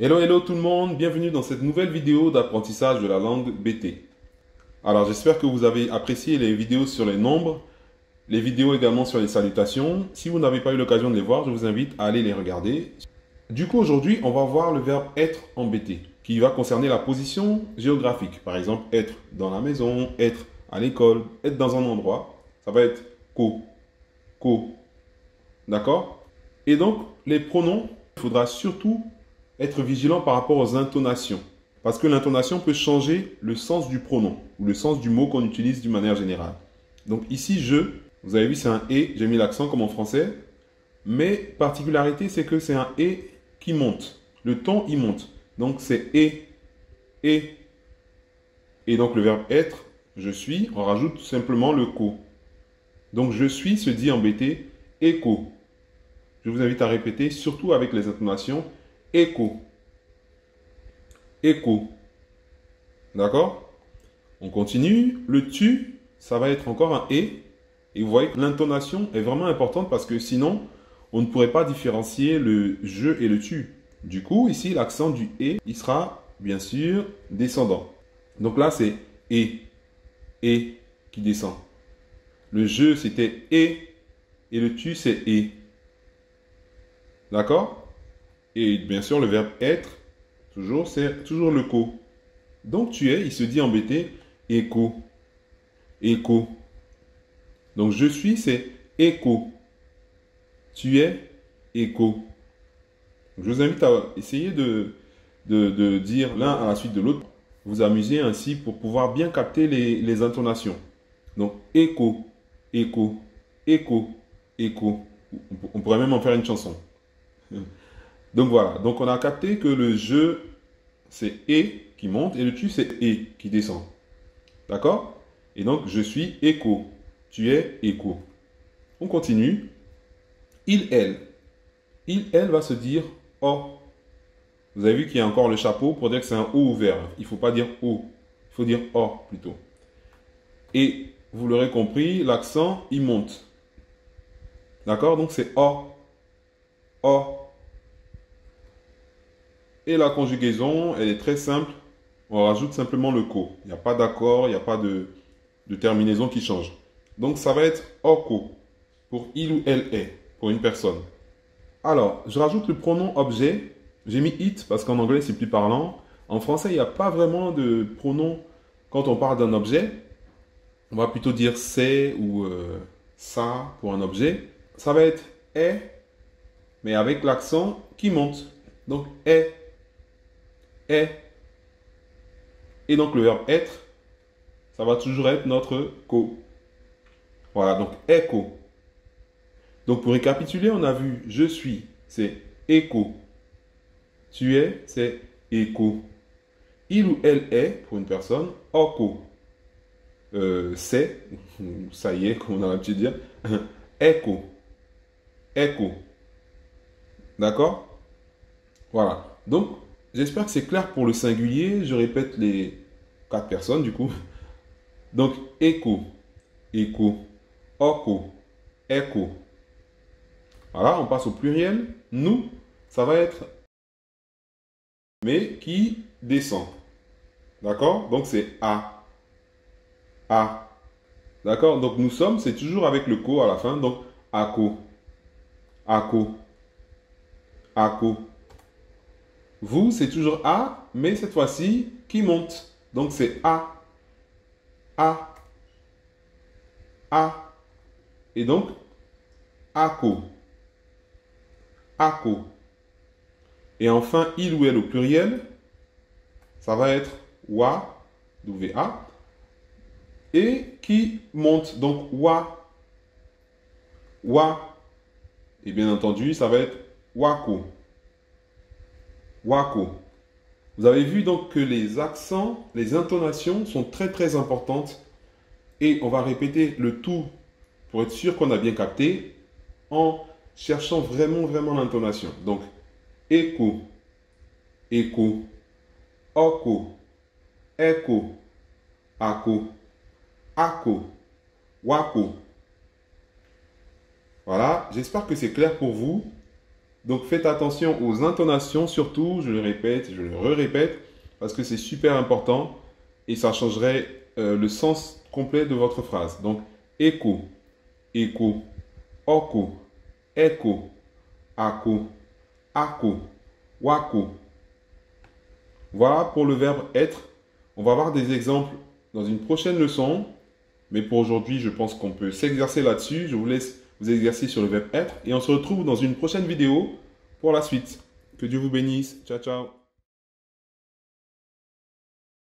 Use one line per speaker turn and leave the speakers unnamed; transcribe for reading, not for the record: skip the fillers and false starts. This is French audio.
Hello, hello tout le monde, bienvenue dans cette nouvelle vidéo d'apprentissage de la langue BT. Alors j'espère que vous avez apprécié les vidéos sur les nombres, les vidéos également sur les salutations. Si vous n'avez pas eu l'occasion de les voir, je vous invite à aller les regarder. Du coup aujourd'hui, on va voir le verbe être en BT, qui va concerner la position géographique. Par exemple, être dans la maison, être à l'école, être dans un endroit. Ça va être ko, ko. D'accord? Et donc, les pronoms, il faudra surtout être vigilant par rapport aux intonations. Parce que l'intonation peut changer le sens du pronom ou le sens du mot qu'on utilise d'une manière générale. Donc ici, je, vous avez vu, c'est un et, j'ai mis l'accent comme en français. Mais particularité, c'est que c'est un et qui monte. Le ton, il monte. Donc c'est et. Et donc le verbe être, je suis, on rajoute simplement le ko. Donc je suis se dit en BT, écho. Je vous invite à répéter, surtout avec les intonations, écho. Écho. D'accord? On continue. Le tu, ça va être encore un et. Et vous voyez que l'intonation est vraiment importante parce que sinon, on ne pourrait pas différencier le je et le tu. Du coup, ici, l'accent du et, il sera bien sûr descendant. Donc là, c'est et qui descend. Le je, c'était et le tu, c'est et. D'accord? Et bien sûr, le verbe être, toujours, c'est toujours le ko. Donc tu es, il se dit embêté, écho. Écho. Donc je suis, c'est écho. Tu es, écho. Je vous invite à essayer de dire l'un à la suite de l'autre. Vous amuser ainsi pour pouvoir bien capter les intonations. Donc écho, écho, écho, écho. On pourrait même en faire une chanson. Donc voilà. Donc on a capté que le je, c'est et qui monte et le tu, c'est et qui descend. D'accord? Et donc, je suis écho. Tu es écho. On continue. Il, elle. Il, elle va se dire o. Vous avez vu qu'il y a encore le chapeau pour dire que c'est un o ouvert. Il ne faut pas dire o. Il faut dire o plutôt. Et vous l'aurez compris, l'accent, il monte. D'accord? Donc, c'est o. O. Et la conjugaison, elle est très simple. On rajoute simplement le ko. Il n'y a pas d'accord, il n'y a pas de terminaison qui change. Donc, ça va être oko pour il ou elle est, pour une personne. Alors, je rajoute le pronom objet. J'ai mis it parce qu'en anglais, c'est plus parlant. En français, il n'y a pas vraiment de pronom quand on parle d'un objet. On va plutôt dire c'est ou ça pour un objet. Ça va être est, mais avec l'accent qui monte. Donc, est, est. Et donc, le verbe être, ça va toujours être notre ko. Voilà, donc écho. Donc pour récapituler, on a vu je suis, c'est écho. Tu es, c'est écho. Il ou elle est, pour une personne, oko. C'est, ça y est, comme on a l'habitude de dire, écho. Écho. D'accord? Voilà. Donc, j'espère que c'est clair pour le singulier. Je répète les 4 personnes, du coup. Donc, écho, écho, oko, écho. Voilà, on passe au pluriel. Nous, ça va être mais qui descend. D'accord? Donc c'est A. A. D'accord? Donc nous sommes, c'est toujours avec le ko à la fin. Donc ako. Ako. Ako. Vous, c'est toujours A, mais cette fois-ci, qui monte. Donc c'est A. A. A. Et donc, ako. Ako. Et enfin, il ou elle au pluriel, ça va être wa, W-A, et qui monte. Donc wa. Wa. Et bien entendu, ça va être wako. Wako. Vous avez vu donc que les accents, les intonations sont très très importantes. Et on va répéter le tout pour être sûr qu'on a bien capté en cherchant vraiment l'intonation. Donc, écho, écho, oko, écho, ako, ako, wako. Voilà, j'espère que c'est clair pour vous. Donc faites attention aux intonations, surtout, je le répète, je le répète, parce que c'est super important et ça changerait le sens complet de votre phrase. Donc, écho, écho, oko, écho, ako, ako, wako. Voilà pour le verbe être. On va voir des exemples dans une prochaine leçon. Mais pour aujourd'hui, je pense qu'on peut s'exercer là-dessus. Je vous laisse vous exercer sur le verbe être. Et on se retrouve dans une prochaine vidéo pour la suite. Que Dieu vous bénisse. Ciao, ciao.